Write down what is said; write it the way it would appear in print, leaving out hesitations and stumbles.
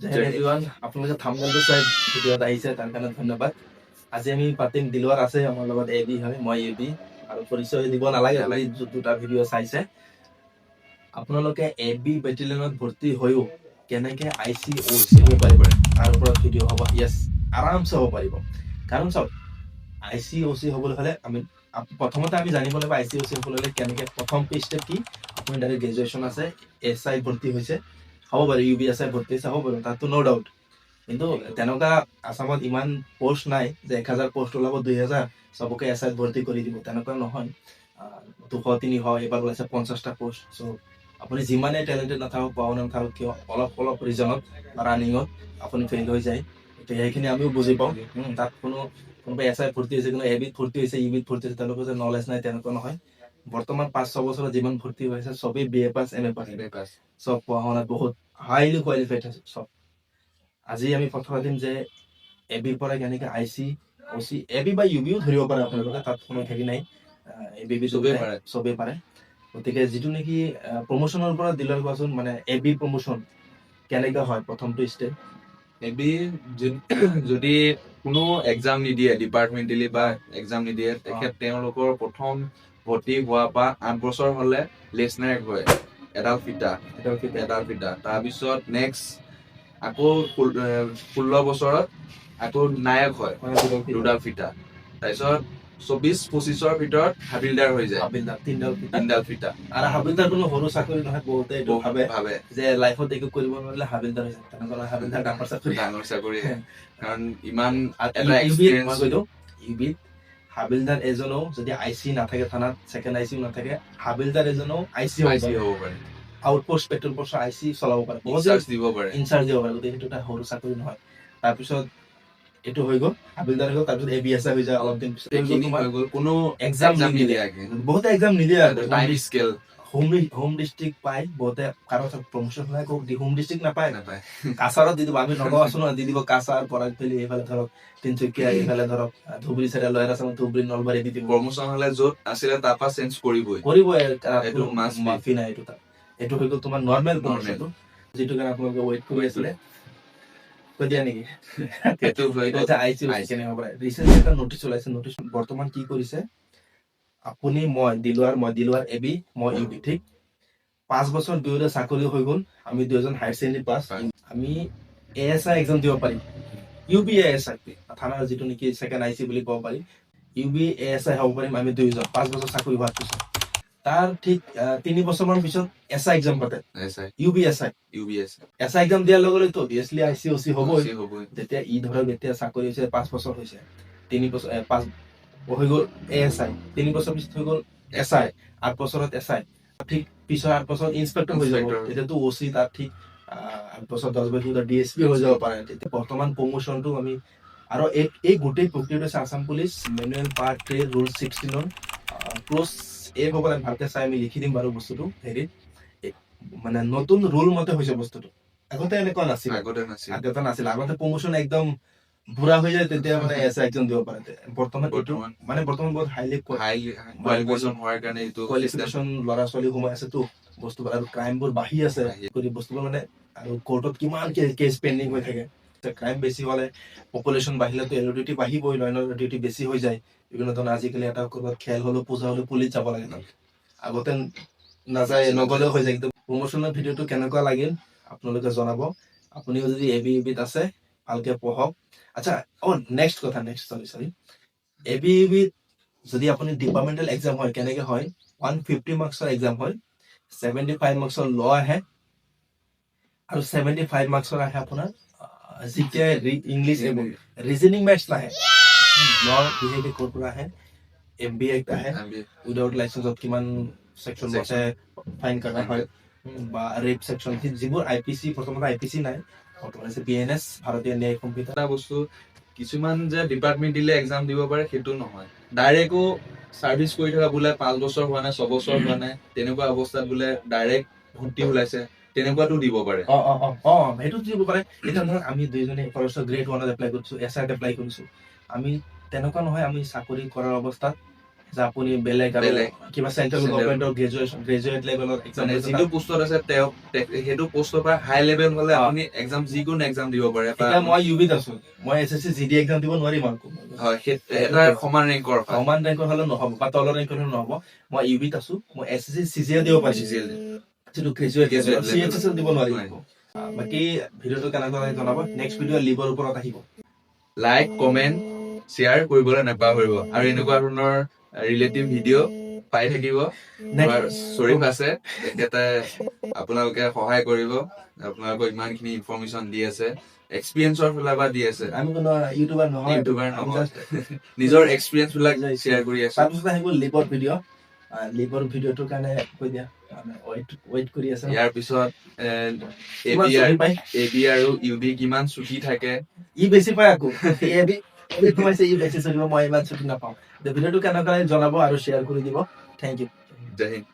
জয় everyone, আপোনালোকে থাম্বনেইলটো চাই ভিডিঅ'ত আহিছে তাৰ কাৰণে ধন্যবাদ। আজি আমি পাতিম দিলৱাৰ আছে আমাৰ লগত এবি হয়, মই এবি আৰু পৰিচয় দিব নালাগে, অলৰেডি দুটা ভিডিঅ' চাইছে। আপোনালোকে এবি বেটেলিয়নত ভৰ্তি হৈও কেনেকে IC OC হ'ব পাৰিব তাৰ ওপৰত ভিডিঅ' হ'ব। য়েছ, আৰামছে হ'ব পাৰিব। কাৰণ চাওক, IC OC হ'বলৈ হ'লে প্ৰথমতে আমি জানিব লাগিব IC OC হ'বলৈ হ'লে কেনেকে প্ৰথম ষ্টেপ কি। আপুনি ডাইৰেক্ট গ্ৰেজুৱেশ্যন আছে, SI ভৰ্তি হৈছে, হ'ব পাৰে UBSI ভৰ্তি হৈছে, হ'ব পাৰে, তাতো ন' ডাউট। কিন্তু তেনেকুৱা আসামত ইমান পোষ্ট নাই যে 1000 পোষ্ট ওলাব 2000 চবকে SI ভৰ্তি কৰি দিব, তেনেকুৱা নহয়। 200 300 এইবাৰ ওলাইছে 50টা পোষ্ট। চ' আপুনি যিমানে টেলেণ্টেড নাথাকক, পাৱ নাথাকক কিয়, অলপ ৰিজনত ৰানিঙত আপুনি ফেইল হৈ যায়। এতিয়া সেইখিনি আমিও বুজি পাওঁ। তাত কোনোবা SI ভৰ্তি হৈছে, কোনো এবিত ভৰ্তি হৈছে, ইবিত ভৰ্তি হৈছে, তেওঁলোকৰ যে নলেজ নাই তেনেকুৱা নহয়। বৰ্তমান 5-6 বছৰত যিমান ভৰ্তি হৈছে চবেই BA পাছ, MA পাছ, চব পঢ়া শুনাত বহুত হাইলি কোৱালিফাইড আছে চব। আজি আমি কথা পাতিম যে এবিৰ পৰা কেনেকে IC OC, এবি বা ইউবিও ধৰিব পাৰে আপোনালোকে, তাত কোনো হেৰি নাই। এবি চবেই পাৰে। গতিকে যিটো নেকি প্ৰমোচনৰ পৰা দিলৰ কোৱাচোন, মানে এবি প্ৰমোচন কেনেকা হয় প্ৰথমটো ষ্টেপ। এবি যদি কোনো এক্সাম নিদিয়ে, ডিপাৰ্টমেণ্টেলি বা এক্সাম নিদিয়ে, তেখেত তেওঁলোকৰ প্ৰথম ভৰ্তি হোৱা পৰা 8 বছৰ হলে লেচনাৰেট হয়, এডাল ফিটা। তাৰপিছত নেক্সট আকৌ 16 বছৰত আকৌ নায়ক হয়, দুডাল ফিটা। তাৰপিছত 24-25ৰ ভিতৰত হাবিলদাৰ হৈ যায়, তিনডাল ফিটা। আৰু হাবিলদাৰ কোনো সৰু চাকৰি নহয়। বহুতে এইটো ভাবে যে লাইফত একো কৰিব নোৱাৰিলে হাবিলদাৰ হৈ যায়, তেনেকুৱা হাবিলদাৰ ডাঙৰ চাকৰি। কাৰণ ইমান ইউবিত হাবিলদাৰ এজনো যদি IC নাথাকে, থানাত ছেকেণ্ড IC নাথাকে, হাবিলদাৰ এজনো IC হ'ব পাৰে। আউটপোষ্ট পেট্ৰল পোষ্ট IC চলাব পাৰে, ইনচাৰ্জ দিব পাৰে। গতিকে সেইটো এটা সৰু চাকৰি নহয়। তাৰপিছত এইটো হৈ গ'ল, হাবিলদাৰ হৈ গ'ল, তাৰপিছত ABSI হৈ যায় অলপ দিন পিছত। কোনো এক্সাম নিদিয়াকে, বহুতে এক্সাম নিদিয়ে, টাইম স্কেল হোম ডিষ্ট্ৰিক্ট পায় বহুতে। কাৰো প্ৰমোচন হ'লে হোম ডিষ্ট্ৰিক্ট নাপায়। কাছাৰত দি দিব, আমি নগাঁও আছো ন, দি দিব কাছাৰ, পৰাগফেলি, এইফালে ধৰক তিনচুকীয়া, এইফালে ধৰক ধুবুৰী চাইডে লয়াৰ আছাম, ধুবুৰী নলবাৰী দি দিব। প্ৰমোচন হ'লে য'ত আছিলে তাৰ পৰা চেঞ্জ কৰিবই। এইটো মাফি নাই। এইটো হৈ গ'ল তোমাৰ নৰ্মেল প্ৰমোচনটো, যিটো কাৰণে আপোনালোকে ৱেইট কৰি আছিলে। কৈ দিয়া নেকি? সেইটো IC কেনেকুৱা পাৰে। ৰিচেণ্টলি এটা নটিচ ওলাইছে। নটিচ বৰ্তমান কি কৰিছে, আপুনি মই দিলৱাৰ এবি, মই ইউবি, ঠিক 5 বছৰ দুয়োৰে চাকৰি হৈ গ'ল। আমি দুয়োজন হায়াৰ ছেকেণ্ডাৰী পাছ, আমি ASI এক্সাম দিব পাৰিম। ইউবি ASI থানাৰ যিটো নেকি ছেকেণ্ড IC বুলি ক'ব পাৰি, ইউবি ASI হ'ব পাৰিম আমি দুয়োজন 5 বছৰ চাকৰি হোৱাৰ পিছত। তাৰ ঠিক 3 বছৰমান পিছত SI এক্সাম পাতে, ইউবি SI এক্সাম দিয়াৰ লগে লগে অবভিয়াছলি IC OC হ'বই। যেতিয়া ধৰক এতিয়া চাকৰি হৈছে 5 বছৰ হৈছে, 3 বছৰ 5 হৈ গ'ল ASI, 3 বছৰ পিছত হৈ গ'ল SI, 8 বছৰত SI, ঠিক পিছৰ 8 বছৰত ইন্সপেক্টৰ হৈ যাব। তেতিয়াতো OC তাত ঠিক 8 বছৰ 10 বছৰ DSP হৈ যাব পাৰে। তেতিয়া বৰ্তমান প্ৰমোচনটো আমি আৰু এই গোটেই প্ৰক্ৰিয়াটো আছে Assam police manual part 3 rule 16ৰ ক্লজ এ হ'ব লাগে। ভালকে চাই আমি লিখি দিম বাৰু বস্তুটো হেৰিত, মানে নতুন ৰুল মতে হৈছে বস্তুটো। আগতে এনেকুৱা নাছিল, আগতে প্ৰমোচন একদম বুঢ়া হৈ যায়, তেতিয়া মানে SI এক্সাম দিব পাৰে। বৰ্তমান বহুত হাইলি কোৱালিফিকেশ্যন ল'ৰা ছোৱালী সোমাই আছেতো বস্তু, আৰু ক্ৰাইম বোৰ বাঢ়ি আছে। বস্তুবোৰ মানে আৰু কোৰ্টত কিমান কেছ পেণ্ডিং হৈ থাকে। ক্ৰাইম বেছি হলে, পপুলেশ্যন বাঢ়িলেতো LODT বাঢ়িবই, লাইনৰ ডিউটি বেছি হৈ যায়। বিভিন্ন ধৰণৰ আজিকালি এটা ক'ৰবাত খেল হলেও পূজা হলেও পুলিচ যাব লাগে তাত, আগতে নাযায়, নগলেও হৈ যায়। কিন্তু প্ৰমোচনৰ ভিডিঅ'টো কেনেকুৱা লাগিল আপোনালোকে জনাব। আপুনিও যদি ইউবিত আছে ভালকে পঢ়ক। আচ্ছা, নেক্সট সৰি ইউবিত যদি আপুনি ডিপাৰ্টমেণ্টেল এক্সাম হয়, কেনেকে হয়, 150 মাৰ্কছৰ এক্সাম হয়, 75 মাৰ্কছৰ ল আহে, আৰু 75 মাৰ্কছৰ আহে আপোনাৰ জিকে, ইংলিছ, ৰিজনিং মেথছ নাহে। ল বিজেপি ক'ৰ পৰা আহে, MBA আহে, উইদাউট লাইচেন্সত কিমান সেকশন আছে ফাইন কাটা হয়, বা ৰেপ সেকশন, যিবোৰ IPC, প্ৰথমতে IPC নাই, বৰ্তমান আছে BNS, ভাৰতীয় ন্যায়িক সংহিতা। এটা বস্তু, কিছুমান যে ডিপাৰ্টমেণ্ট দিলে এক্সাম দিব পাৰে সেইটো নহয়, ডাইৰেক্টও চাৰ্ভিচ কৰি থকা বোলে 5 বছৰ হোৱা নাই, 6 বছৰ হোৱা নাই, তেনেকুৱা অৱস্থাত বোলে ডাইৰেক্ট ভৰ্তি ওলাইছে, তেনেকুৱাতো দিব পাৰে। সেইটো দিব পাৰে। এতিয়া ধৰক আমি দুইজনে গ্ৰেড 1ত এপ্লাই কৰিছো, SIত এপ্লাই কৰিছো, আমি তেনেকুৱা নহয় আমি চাকৰি কৰাৰ অৱস্থাত যে আপুনি বেলেগ আৰু বেলেগ। কিবা চেন্ট্ৰেল Central- গভৰ্ণমেণ্টৰ গ্ৰেজুৱেট লেভেলৰ এক্সাম মানে যিটো পোষ্টত আছে তেওঁ সেইটো পোষ্টৰ পৰা হাই লেভেল হলে অ। আপুনি এক্সাম যিকোনো এক্সাম দিব পাৰে বা এতিয়া মই ইউবিত আছো, মই SSC GD এক্সাম দিব নোৱাৰিম আৰু হয় এটা সমান ৰেংকৰ হয় সমান ৰেংকৰ হলে নহ'ব বা তলৰ ৰেংকৰ হলে নহ'ব। মই ইউবিত আছো, মই SSC CGL দিব পাৰিছো, CGL যিটো গ্ৰেজুৱেট Graduate level। CHSL দিব নোৱাৰিম। হয়। বাকী ভিডিঅ'টো কেনেকুৱা লাগে জনাব। নেক্সট ভিডিঅ' লিভৰ ওপৰত আহিব। লাইক কমেন্ট শ্বেয়াৰ কৰিবলৈ নাপাহৰিব আৰু এনেকুৱা ধৰণৰ ৰিলেটিভ ভিডিঅ' পাই থাকিব। আমাৰ শ্বৰীফ আছে, তেখেতে আপোনালোকে সহায় কৰিব, আপোনালোকক ইমানখিনি ইনফৰমেশ্যন দি আছে, এক্সপিৰিয়েঞ্চৰ ফালৰ পৰা দি আছে। আমি কোনো ইউটিউবাৰ নহয়, ইউটিউবাৰ আমি নহয়, just নিজৰ এক্সপিৰিয়েঞ্চ বিলাক শ্বেয়াৰ কৰি আছে। তাৰপিছত আহিব লিভৰ ভিডিঅ'। লিভৰ ভিডিঅ'টোৰ কাৰণে কৈ দিয়া, ৱেইট কৰি আছে। ইয়াৰ পিছত কিমান ছুটি পায়? এবি আৰু ইউবি কিমান ছুটি থাকে, ই বেছি পায় আকৌ। সোমাইছে, ই বেছি চলিব, মই ইমান ছুটি নাপাওঁ। ভিডিঅ'টো কেনেকুৱা লাগে জনাব আৰু শ্বেয়াৰ কৰি দিব। Thank you. জয় হিন্দ।